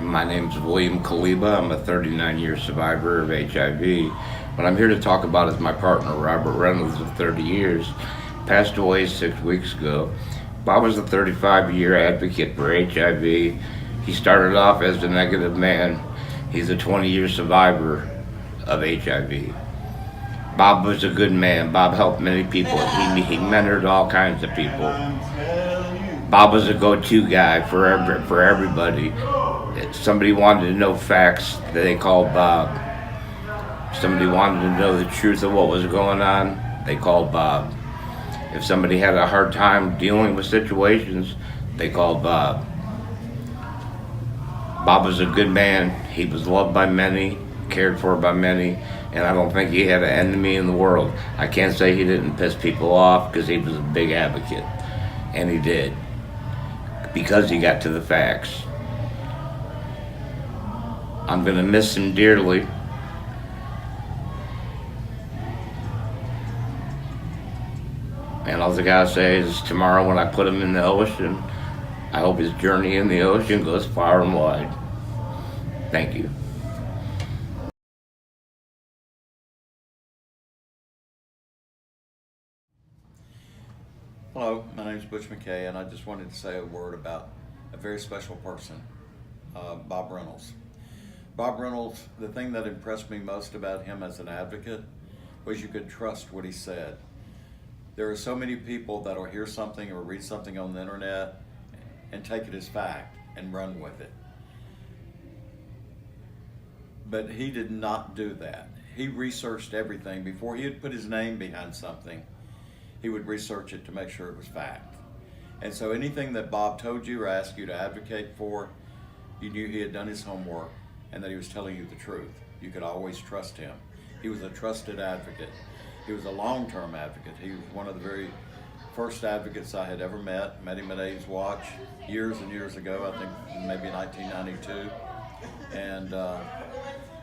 My name's William Kaliba. I'm a 39-year survivor of HIV. What I'm here to talk about is my partner, Robert Reynolds, of 30 years. Passed away 6 weeks ago. Bob was a 35-year advocate for HIV. He started off as a negative man. He's a 20-year survivor of HIV. Bob was a good man. Bob helped many people. He mentored all kinds of people. Bob was a go-to guy for everybody. If somebody wanted to know facts, they called Bob. If somebody wanted to know the truth of what was going on, they called Bob. If somebody had a hard time dealing with situations, they called Bob. Bob was a good man. He was loved by many, cared for by many, and I don't think he had an enemy in the world. I can't say he didn't piss people off because he was a big advocate, and he did, because he got to the facts. I'm going to miss him dearly. And all I gotta say is tomorrow when I put him in the ocean, I hope his journey in the ocean goes far and wide. Thank you. Hello, my name is Butch McKay, and I just wanted to say a word about a very special person, Bob Reynolds. Bob Reynolds, the thing that impressed me most about him as an advocate was you could trust what he said. There are so many people that will hear something or read something on the internet and take it as fact and run with it. But he did not do that. He researched everything. Before he would put his name behind something, he would research it to make sure it was fact. And so anything that Bob told you or asked you to advocate for, you knew he had done his homework and that he was telling you the truth. You could always trust him. He was a trusted advocate. He was a long-term advocate. He was one of the very first advocates I had ever met. Met him at AIDS Watch years and years ago, I think maybe 1992. And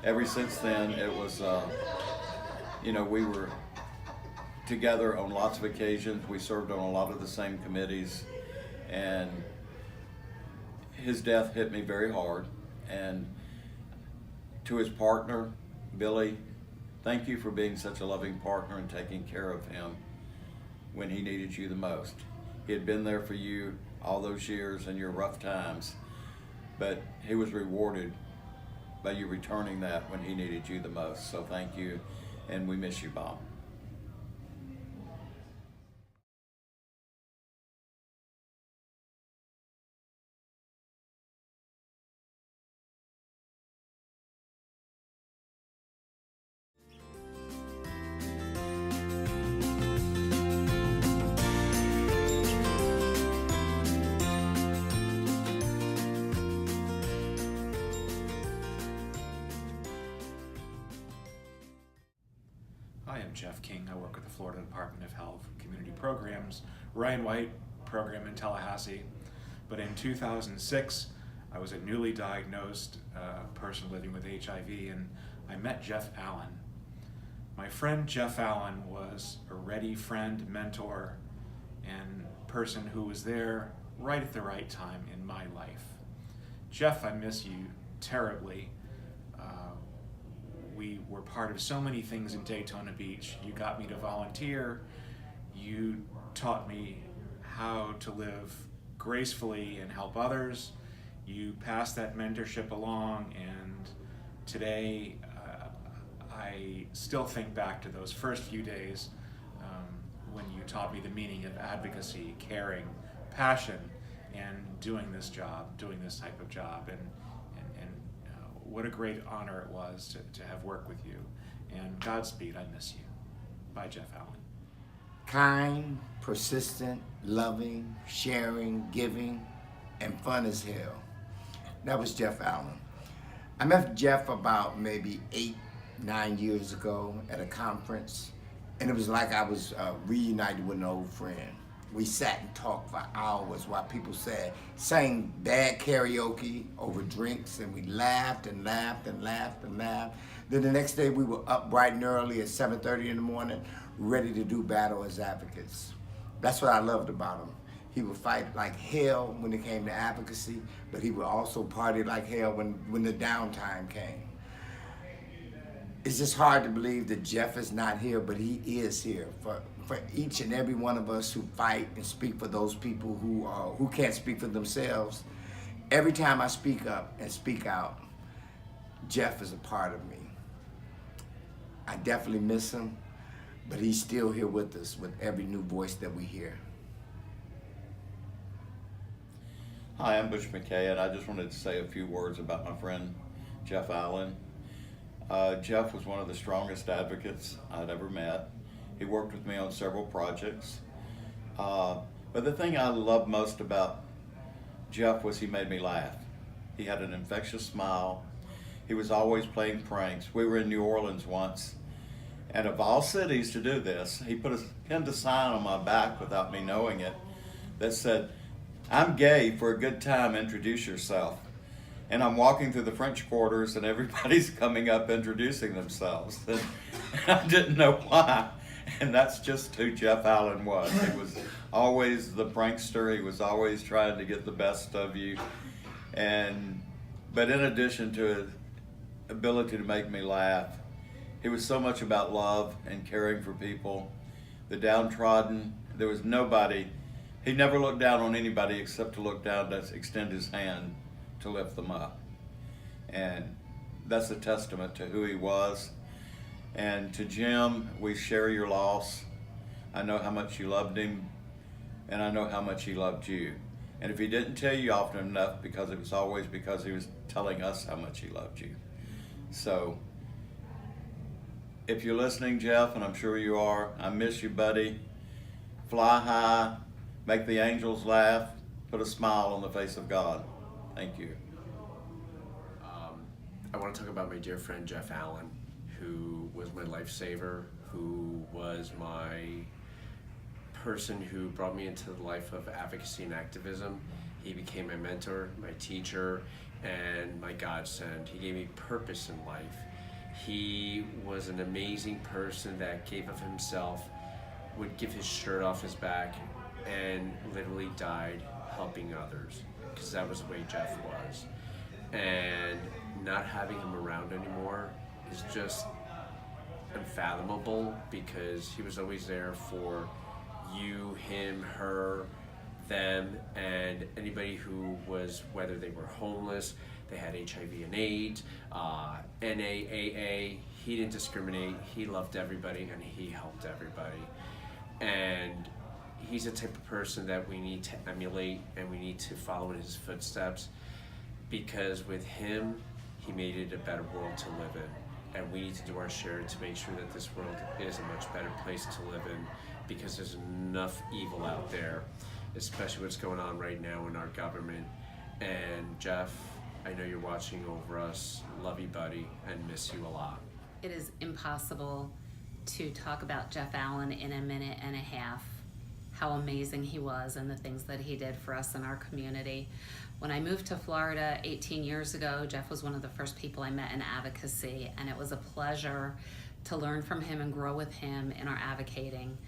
ever since then, it was, we were together on lots of occasions. We served on a lot of the same committees. And his death hit me very hard. And to his partner, Billy, thank you for being such a loving partner and taking care of him when he needed you the most. He had been there for you all those years in your rough times, but he was rewarded by you returning that when he needed you the most. So thank you, and we miss you, Bob. Hi, I'm Jeff King. I work with the Florida Department of Health Community Programs, Ryan White program in Tallahassee. But in 2006, I was a newly diagnosed person living with HIV, and I met Jeff Allen. My friend Jeff Allen was a ready friend, mentor, and person who was there right at the right time in my life. Jeff, I miss you terribly. We were part of so many things in Daytona Beach. You got me to volunteer. You taught me how to live gracefully and help others. You passed that mentorship along, and today I still think back to those first few days when you taught me the meaning of advocacy, caring, passion, and doing this job, doing this type of job. And what a great honor it was to have worked with you. And Godspeed, I miss you. Bye, Jeff Allen. Kind, persistent, loving, sharing, giving, and fun as hell. That was Jeff Allen. I met Jeff about maybe 8-9 years ago at a conference, and it was like I was reunited with an old friend. We sat and talked for hours while people sang bad karaoke over drinks, and we laughed and laughed and laughed and laughed. Then the next day we were up bright and early at 7:30 in the morning, ready to do battle as advocates. That's what I loved about him. He would fight like hell when it came to advocacy, but he would also party like hell when the downtime came. It's just hard to believe that Jeff is not here, but he is here for each and every one of us who fight and speak for those people who can't speak for themselves. Every time I speak up and speak out, Jeff is a part of me. I definitely miss him, but he's still here with us with every new voice that we hear. Hi, I'm Butch McKay, and I just wanted to say a few words about my friend Jeff Allen. Jeff was one of the strongest advocates I'd ever met. He worked with me on several projects. But the thing I loved most about Jeff was he made me laugh. He had an infectious smile. He was always playing pranks. We were in New Orleans once, and of all cities to do this, he put a pinned a sign on my back without me knowing it that said, "I'm gay, for a good time, introduce yourself." And I'm walking through the French Quarters and everybody's coming up introducing themselves. And I didn't know why. And that's just who Jeff Allen was. He was always the prankster. He was always trying to get the best of you. But in addition to his ability to make me laugh, he was so much about love and caring for people, the downtrodden. There was nobody, he never looked down on anybody except to look down to extend his hand to lift them up. And that's a testament to who he was. And to Jim, we share your loss. I know how much you loved him, and I know how much he loved you. And if he didn't tell you often enough, because it was always because he was telling us how much he loved you. So, if you're listening, Jeff, and I'm sure you are, I miss you, buddy. Fly high, make the angels laugh, put a smile on the face of God. Thank you. I want to talk about my dear friend Jeff Allen, who was my lifesaver, who was my person who brought me into the life of advocacy and activism. He became my mentor, my teacher, and my godsend. He gave me purpose in life. He was an amazing person that gave of himself, would give his shirt off his back, and literally died helping others, because that was the way Jeff was. And not having him around anymore is just unfathomable, because he was always there for you, him, her, them, and anybody who was, whether they were homeless, they had HIV and AIDS, NAAA. He didn't discriminate. He loved everybody and he helped everybody. And he's the type of person that we need to emulate and we need to follow in his footsteps, because with him, he made it a better world to live in. And we need to do our share to make sure that this world is a much better place to live in, because there's enough evil out there, especially what's going on right now in our government. And Jeff, I know you're watching over us. Love you, buddy, and miss you a lot. It is impossible to talk about Jeff Allen in a minute and a half, how amazing he was and the things that he did for us in our community. When I moved to Florida 18 years ago, Jeff was one of the first people I met in advocacy, and it was a pleasure to learn from him and grow with him in our advocating.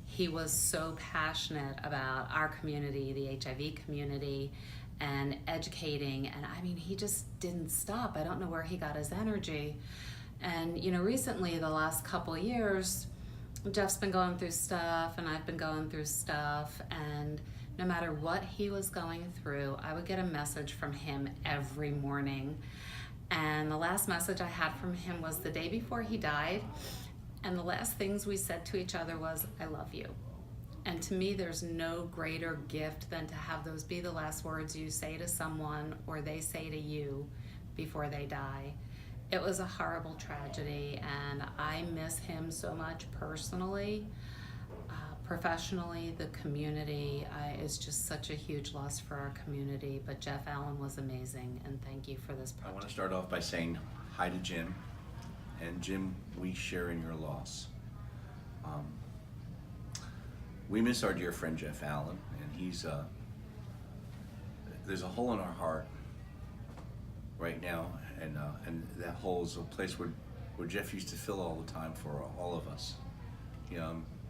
He was so passionate about our community, the HIV community, and educating, and I mean, he just didn't stop. I don't know where he got his energy. And you know, recently, the last couple of years, Jeff's been going through stuff and I've been going through stuff, and no matter what he was going through, I would get a message from him every morning. And the last message I had from him was the day before he died, and the last things we said to each other was, "I love you." And to me, there's no greater gift than to have those be the last words you say to someone or they say to you before they die. It was a horrible tragedy, and I miss him so much personally. Professionally, the community is just such a huge loss for our community, but Jeff Allen was amazing, and thank you for this I want to project. start off by saying hi to Jim. And Jim, we share in your loss. We miss our dear friend Jeff Allen, and he's there's a hole in our heart right now, and that hole is a place where Jeff used to fill all the time for all of us.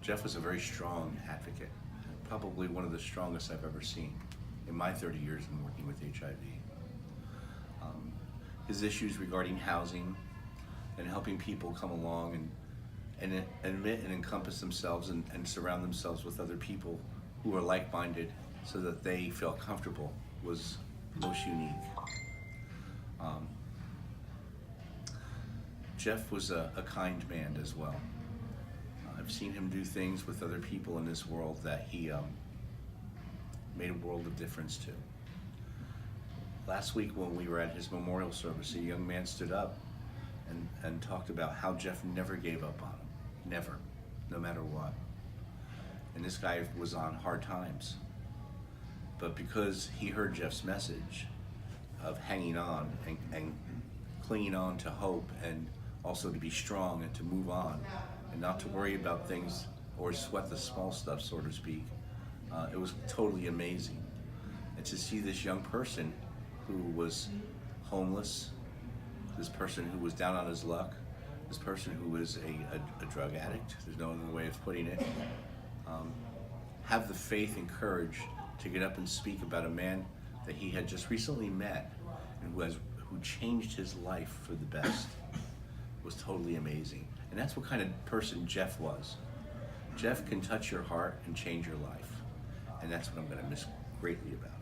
Jeff was a very strong advocate, probably one of the strongest I've ever seen in my 30 years in working with HIV. His issues regarding housing and helping people come along and admit and encompass themselves and surround themselves with other people who are like-minded so that they feel comfortable was most unique. Jeff was a kind man as well. I've seen him do things with other people in this world that he made a world of difference to. Last week when we were at his memorial service, a young man stood up and talked about how Jeff never gave up on him. Never, no matter what. And this guy was on hard times. But because he heard Jeff's message of hanging on and clinging on to hope and also to be strong and to move on and not to worry about things or sweat the small stuff, so to speak, it was totally amazing. And to see this young person who was homeless, this person who was down on his luck, this person who was a drug addict, there's no other way of putting it, have the faith and courage to get up and speak about a man that he had just recently met and who changed his life for the best was totally amazing. And that's what kind of person Jeff was. Jeff can touch your heart and change your life. And that's what I'm going to miss greatly about him.